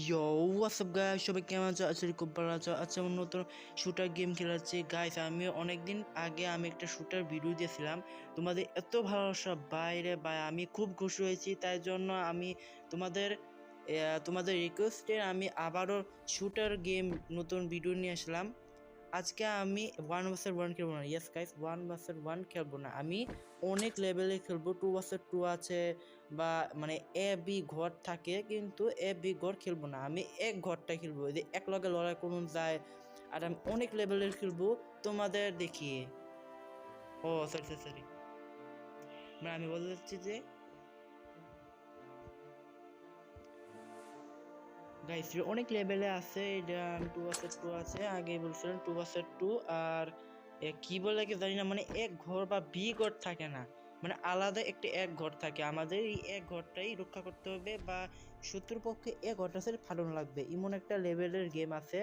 ইয়ো WhatsApp guys, সবাই কেমন আছো? আজকে খুব ভালো আছো। আচ্ছা, আমি নতুন শুটার গেম খেলাচ্ছি গাইস। আমি অনেকদিন আগে একটা শুটার ভিডিও দিয়েছিলাম, তোমাদের এত ভালোবাসা বাইরে ভাই, আমি খুব খুশি হয়েছি। তাই জন্য আমি তোমাদের তোমাদের রিকোয়েস্টে আমি আবারও শুটার গেম নতুন ভিডিও নিয়ে আসলাম। আজকে আমি 1 vs 1 খেলবো না। ইয়েস গাইস, 1 vs 1 খেলবো না। আমি অনেক লেভেলে খেলবো। 2 vs 2 আছে, বা মানে এ বি ঘর থাকে, কিন্তু এ বি ঘর খেলবো না। আমি এক ঘরটা খেলবো, যে এক লগে লড়াই করুন যায়। আর আমি অনেক লেভেলের খেলবো তোমাদের দেখিয়ে। ও সরি সরি সরি, মানে আমি বলতে চাচ্ছি যে গাইস অনেক লেভেলে আছে। এটা 2 vs 2 আছে, আগে বলছিলাম 2 vs 2। আর কি বলে কি জানি না, মানে এক ঘর বা বি ঘর থাকে না, মানে আলাদা একটা এক ঘর থাকে। আমাদের এই এক ঘরটাই রক্ষা করতে হবে, বা শত্রুপক্ষে এক ঘরটা ছেড়ে ফাটানো লাগবে, এমন একটা লেভেলের গেম আছে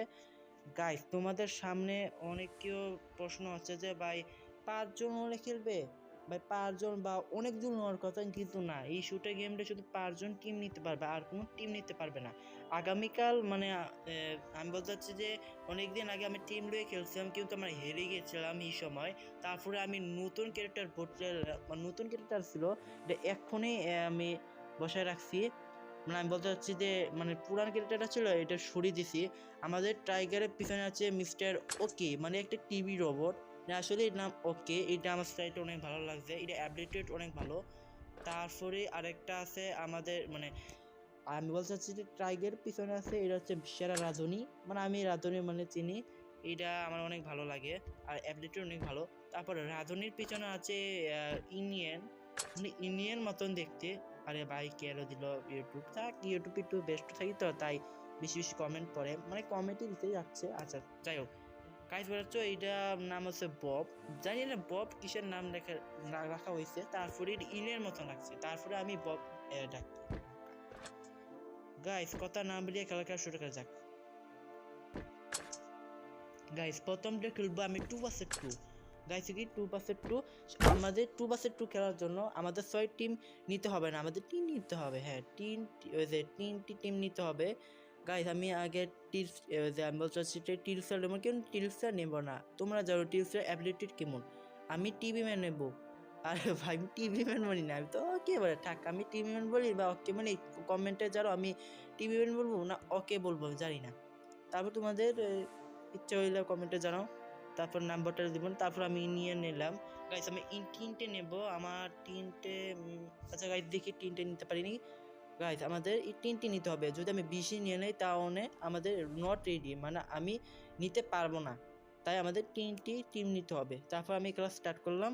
গাইস। তোমাদের সামনে অনেক কেউ প্রশ্ন হচ্ছে যে ভাই 5 জন হলে খেলবে, ভাই 5 জন বা অনেকজন হওয়ার কথা, কিন্তু না, এই শুটার গেমটা শুধু 5 জন টিম নিতে পারবে, আর কোনো টিম নিতে পারবে না। আগামীকাল মানে আমি বলতে চাচ্ছি যে অনেকদিন আগে আমি টিম লয়ে খেলছিলাম, কিন্তু আমরা হেরে গেছিলাম এই সময়। তারপরে আমি নতুন ক্যারেক্টার নতুন ক্যারেক্টার ছিল, এটা এক্ষুনি আমি বসায় রাখছি। মানে আমি বলতে চাচ্ছি যে মানে পুরান ক্যারেক্টারটা ছিল, এটা সরিয়ে দিছি। আমাদের টাইগারের পিছনে আছে মিস্টার ওকে, মানে একটা টিভি রোবট। আসলে এর নাম ওকে, এটা আমার সাইটে অনেক ভালো লাগছে, এটা অ্যাবিলিটি অনেক ভালো। তারপরে আরেকটা আছে আমাদের, মানে আমি বলতে চাচ্ছি যে টাইগারের পিছনে আছে, এটা হচ্ছে সেরা রাধুনি, মানে আমি রাধুনি মানে চিনি, এটা আমার অনেক ভালো লাগে, আর অ্যাবিলিটি অনেক ভালো। তারপর রাধুনির পিছনে আছে ইন্ডিয়ান, মানে ইন্ডিয়ান মতন দেখতে। আরে ভাই কেন দিল? ইউটিউব থাক, ইউটিউব একটু ব্যস্ত থাকি তো, তাই বেশি বেশি কমেন্ট পড়ে, মানে কমেন্টই দিতে যাচ্ছে। আচ্ছা যাই হোক গাইস, বলছো এইটার নাম হচ্ছে বব। জানি না বব কিসের নাম রাখা হয়েছে, তারপরে ইনের মতো লাগছে, তারপরে আমি বব ডাকি। গাইস কথা না বেরিয়ে খেলা শুরু করা যাক। গাইস প্রথমটা খেলবো আমি 2 vs 2। গাইস কি 2 vs 2? আমাদের 2 vs 2 খেলার জন্য আমাদের 6 টিম নিতে হবে না, আমাদের টিম নিতে হবে। হ্যাঁ, তিনটি টিম নিতে হবে। গাইস আমি আগে টিলস, আমি বলতে চাচ্ছি টিলসের নেবো, কেন টিলসের নেবো না? তোমরা জানো টিলসের অ্যাবিলিটি কেমন। আমি টিভি ম্যান নেবো। আরে ভাই আমি টিভি ম্যান বলি না, আমি তো ওকে বলে থাক, আমি টিভি ম্যান বলি বা ওকে মানে কমেন্টে জানো আমি টিভি ম্যান বলবো না ওকে বলবো, আমি জানি না। তারপর তোমাদের ইচ্ছা হইলে কমেন্টে জানাও, তারপর নাম্বারটা দিবেন। তারপর আমি নিয়ে নিলাম। গাইস আমি তিনটে নেব, আমার তিনটে আচ্ছা গাইস দেখি তিনটে নিতে পারিনি। গাইস আমাদের এই তিনটে নিতে হবে, যদি আমি বেশি নিয়ে নেই তাহলে আমাদের নট রেডি, মানে আমি নিতে পারবো না। তাই আমাদের তিনটি টিম নিতে হবে। তারপর আমি ক্লাস স্টার্ট করলাম,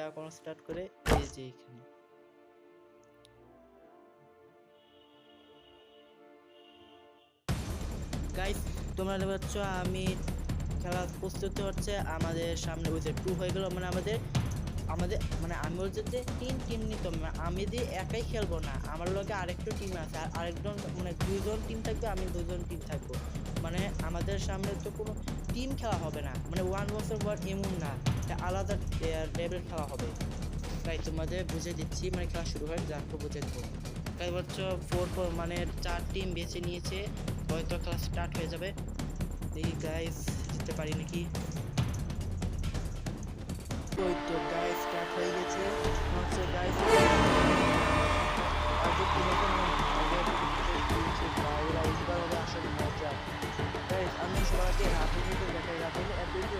এখন স্টার্ট করে এই যে এখানে। গাইস তোমরা দেখতে পাচ্ছ আমি খেলার প্রস্তুতি হচ্ছে, আমাদের সামনে ওই যে 2 হয়ে গেল, মানে আমাদের আমাদের মানে আমি বলছি যে 3 টিম নিতে হবে। আমি যে একাই খেলবো না, আমার লগে আরেকটা টিম আছে, আর আরেকজন মানে 2জন টিম থাকবে, আমি 2জন টিম থাকবো। মানে আমাদের সামনে তো কোনো টিম খেলা হবে না, মানে 1 vs 1 এমন না, এটা আলাদা লেভেল খেলা হবে। তাই তোমাদের বুঝে দিচ্ছি, মানে খেলা শুরু হয় যাকে বুঝে দেবো। তাই বলছো 4 মানে 4 টিম বেছে নিয়েছে, হয়তো খেলা স্টার্ট হয়ে যাবে। দেখি গাইস জিততে পারি নাকি। ওই তো গাইস স্টার্ট হয়ে গেছে, হচ্ছে গাইস আজ তোমাকে বাইরে এইবার হবে আসলে মজা। গাইস আমি সবাইকে রাধুনিকে দেখাই, রাধুনি অ্যাবিলিটি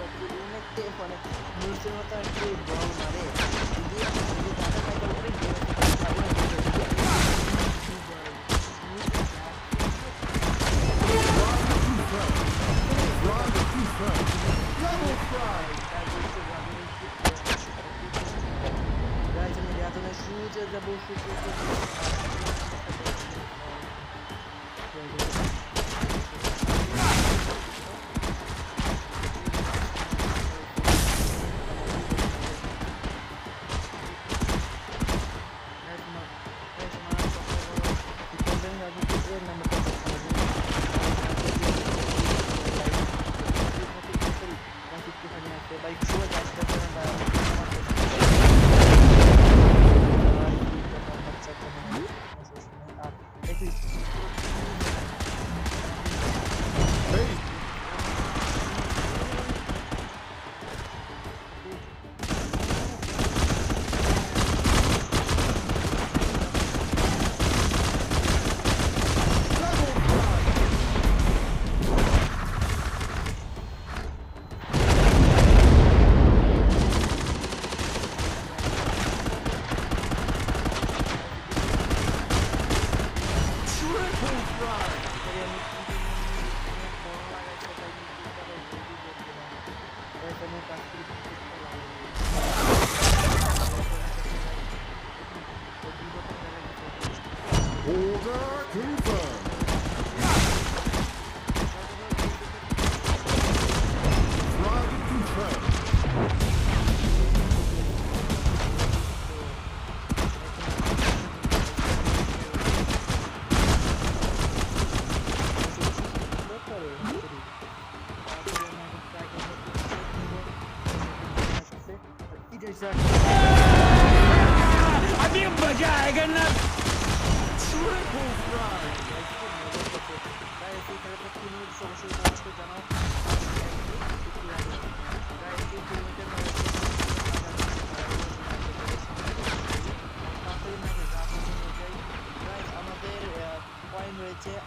অনেকটা মানে নিচের মতো একটু বল মারে, যদি যদি দাদা সাইকেল করে Double strike! Guys, আমি রাধুনের শুরুতে যাবো,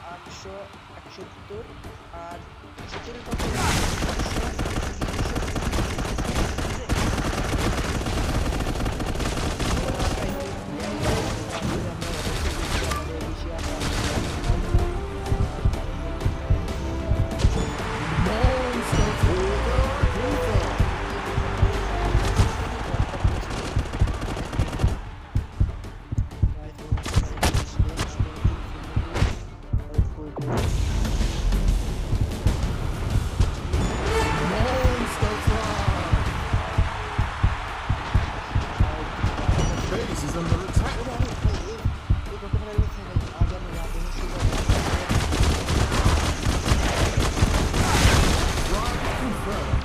871 আর শত্রুপক্ষ Monster Truck. Monster Truck. Base is under attack. Drive confirmed.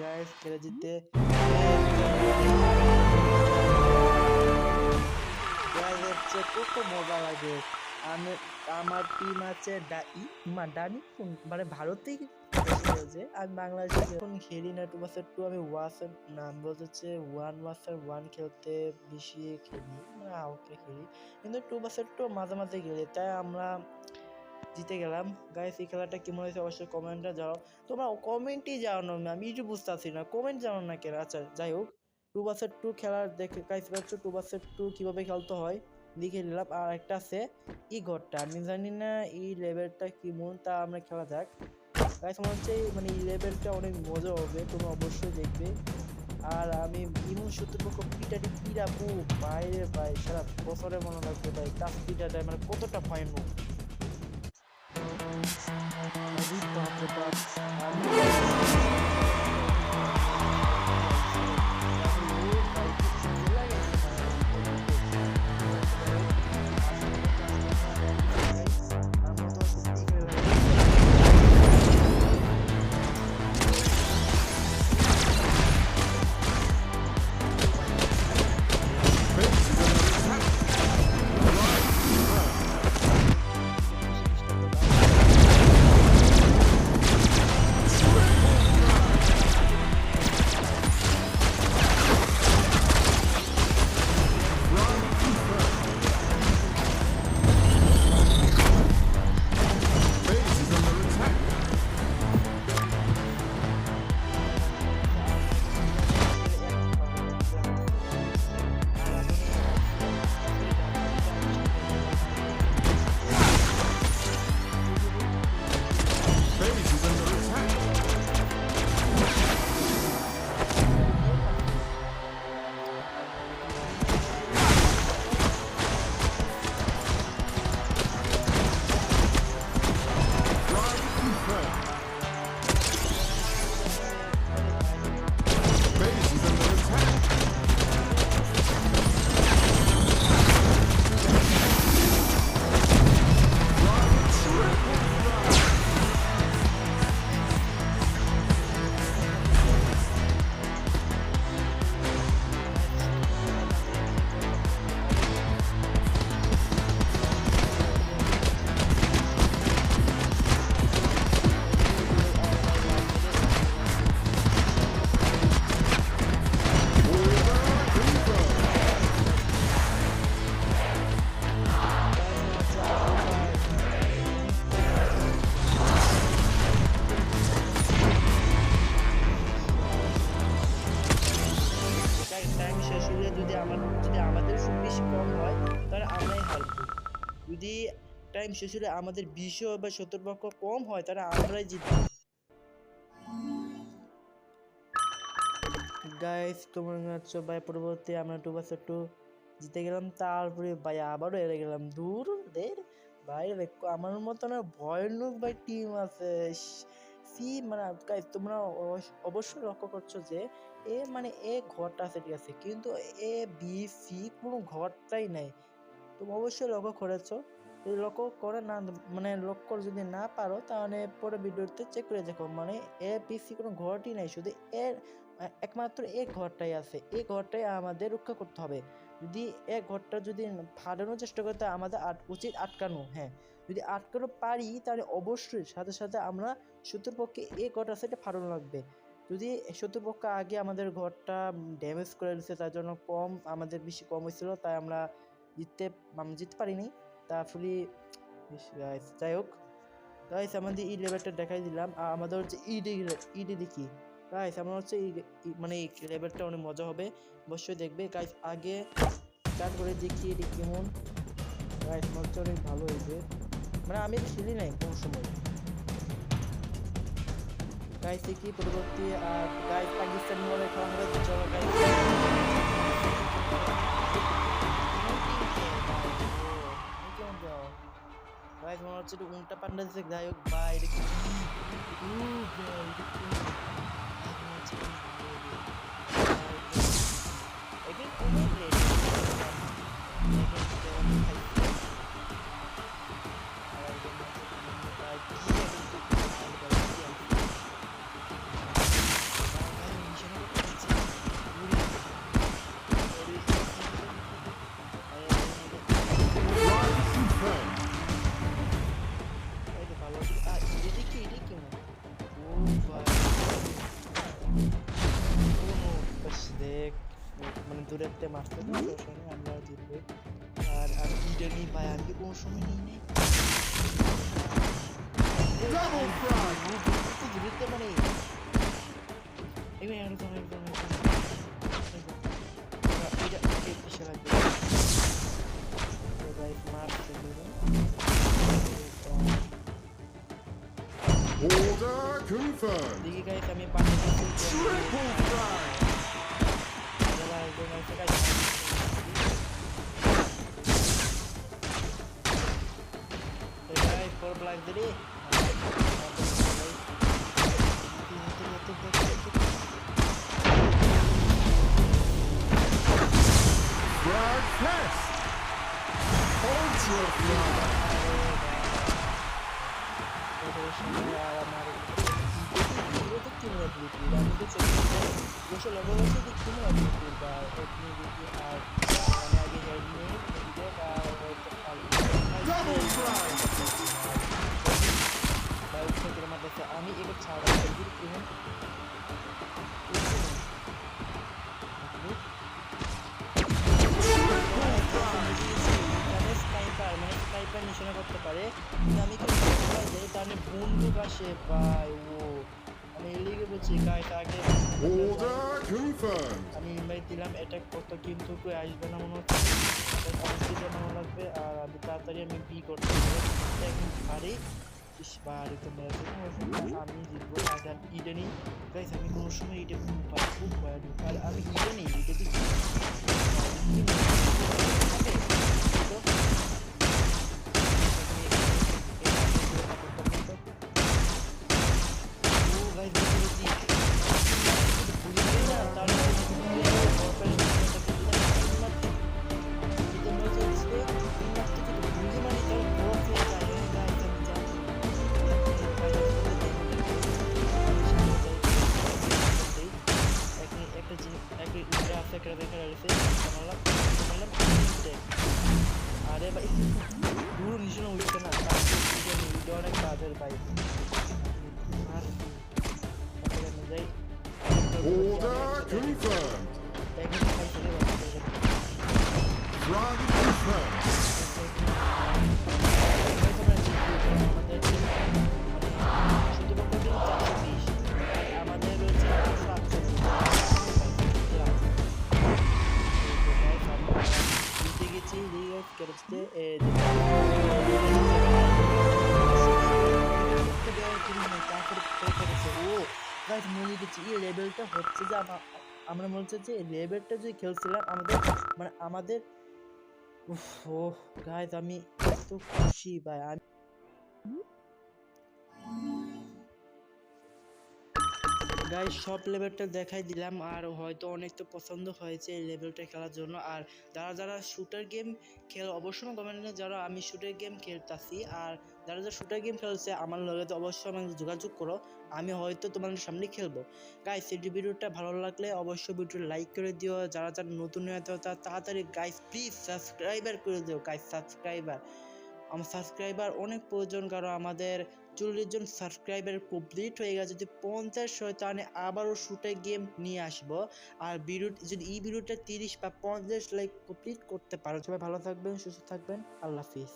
Guys খেলে জিততে গাইস হচ্ছে কত মজা লাগে। আমি আমার টিম আছে ডানি মানে ভারতেই খেলছে আর বাংলাদেশে যখন খেলি না 2 আমি ওয়াসের নাম বলতে 1 খেলতে বেশি খেলি মানে আউটে খেলি কিন্তু 2 মাঝে মাঝে খেলি তাই আমরা জিতে গেলাম। গাইস এই খেলাটা কেমন হয়েছে অবশ্যই কমেন্টে যাও। তোমরা কমেন্টই জানো না, আমি কিছু বুঝতেছি না, কমেন্ট জানো না কেন। আচ্ছা যাই হোক 2 খেলার দেখে গাইস পাচ্ছ 2 কিভাবে খেলতে হয় লিখে নিলাম। আর একটা আছে ই ঘরটা, আমি জানি না এই লেভেলটা কেমন, তা আমরা খেলা যাক। গাইস মনে হচ্ছে মানে এই লেভেলটা অনেক মজা হবে, তোমরা অবশ্যই দেখবে। আর আমি ইমন শত্রুপক্ষ পিটাটি পিরাবো বাইরে ভাই সারা বছরে মনে রাখবে ভাই কাজ পিটাটা মানে কতটা ভয়ানক। अभी बाप रे बाप Base is under attack. Drive confirmed. Drive confirmed. Base is under attack. Base is under attack. Drive confirmed. Base is under attack. Drive triple front. Time শেষ হলে যদি আমাদের খুব বেশি কম হয় তাহলে আমরাই হারবো। যদি টাইম শেষ হলে আমাদের 20 বা 70 পক্ষ কম হয় তাহলে আমরাই জিতবো। গাইস তোমরা হচ্ছে ভাই পরবর্তী আমরা 2 জিতে গেলাম, তারপরে ভাই আবারও হেরে গেলাম। দূর দের ভাই দেখো আমার মতন আর ভয়ানক ভাই টিম আছে। সি মানে গাইস তোমরা অবশ্যই লক্ষ্য করছো যে মানে এ ঘরটা আছে ঠিক আছে কিন্তু এ বি সি কোনো ঘরটাই নাই। তুমি অবশ্যই লক্ষ্য করেছো, যদি লক্ষ্য করে না মানে লক্ষ্য যদি না পারো তাহলে পরে ভিডিওতে চেক করে দেখো। মানে এ বি সি কোনো ঘরটি নাই, শুধু এর একমাত্র এই ঘরটাই আছে, এই ঘরটাই আমাদের রক্ষা করতে হবে। যদি এই ঘরটা যদি ফাটানোর চেষ্টা করতে আমাদের উচিত আটকানো। হ্যাঁ যদি আটকানো পারি তাহলে অবশ্যই সাথে সাথে আমরা শত্রুর পক্ষে এই ঘরটা সেটা ফাটানো লাগবে। যদি শত্রুপক্ষ আগে আমাদের ঘরটা ড্যামেজ করে দিচ্ছে, তার জন্য আমাদের বেশি কম হয়েছিল, তাই আমরা জিততে পারিনি। তারপরে যাই হোক গাইস, আমাদের এই লেভেলটা দেখাই দিলাম। আর আমাদের হচ্ছে ইডি দেখি গাইস, আমার হচ্ছে মানে এই লেভেলটা অনেক মজা হবে, অবশ্যই দেখবে গাইস। আগে স্টার্ট করে দেখি এটি কেমন গাইস, আমার হচ্ছে অনেক ভালো হয়েছে, মানে আমি খেলি নাই কোনো সময় গাইস। কি পরবর্তী আর গাইস পাকিস্তান বলে খেলা হবে, চলো গাইস। গাইস মনে হচ্ছে একটু উল্টা পাল্টা দিচ্ছে, যাই হোক ভাই এটা কি Run confirmed. ভালো এটা কেমন দেখ, মানে দূরের থেকে মারতে আমরা জিতবো। আর আমি ভিডিও নিই ভাই, আমি কোনো সময় নিই নাই Double front. দূরেতে, মানে এবার একদম একদম একদম এটা পেশা লাগবে মারতে Order confirmed. দেখি গাইস, আমি পানি Triple front. Front test. Ultra front. Double front. আমি এবার ছাড়া স্নাইপার নিশানা করতে পারে, কিন্তু আমি কি যাই তাহলে বন্দুক আসে ভাই। ও আমি এলিগে বলছি গাইস, আগে Order confirmed. আমি ইনভাইট দিলাম, এটা কত কিন্তু কেউ আসবে না মনে হচ্ছে, অবশ্যই জানানো লাগবে। আর আমি তাড়াতাড়ি আমি বি করতে হবে, এখন পারি বাড়ি তোমরা আমি জিতবো। আগে আমি ইডে নিই গাইস, আমি কোনো সময় ইডে খুব ভয় ঢুক, আর আমি ইডে নিই ইডে দিচ্ছি আরে ভাই পুরো নিশানা উঠছে না, অনেক কাজের ভাই। আর যাই Order confirmed. Front confirmed. আমাদের রয়েছে 700 গেছি এই লেভেলটা হচ্ছে যে আমরা মনে হচ্ছে যে লেভেলটা যে খেলছিলাম আমাদের ও গাইজ, আমি এত খুশি ভাই। গাইজ সব লেভেলটা দেখাই দিলাম, আর হয়তো অনেক তো পছন্দ হয়েছে এই লেভেলটা খেলার জন্য। আর যারা শুটার গেম অবশ্যই কমেন্টে যারা আমি শুটার গেম খেলতেছি, আর যারা শুটার গেম খেলছে আমার লগে তো অবশ্যই আমাকে যোগাযোগ করো, আমি হয়তো তোমাদের সামনে খেলবো। গাইজ এই ভিডিওটা ভালো লাগলে অবশ্যই ভিডিওটা লাইক করে দিও, যারা নতুন হয়ে তাড়াতাড়ি গাইজ প্লিজ সাবস্ক্রাইবার করে দিও গাইজ। আমার সাবস্ক্রাইবার অনেক প্রয়োজন, কারণ আমাদের 40 জন সাবস্ক্রাইবার কমপ্লিট হয়ে গেছে, যদি 50 হয় তাহলে আবারও শুটে গেম নিয়ে আসবো। আর ভিডিও যদি এই ভিডিওটা 30 বা 50 লাইক কমপ্লিট করতে পারো, সবাই ভালো থাকবেন, সুস্থ থাকবেন, আল্লাহ হাফিজ।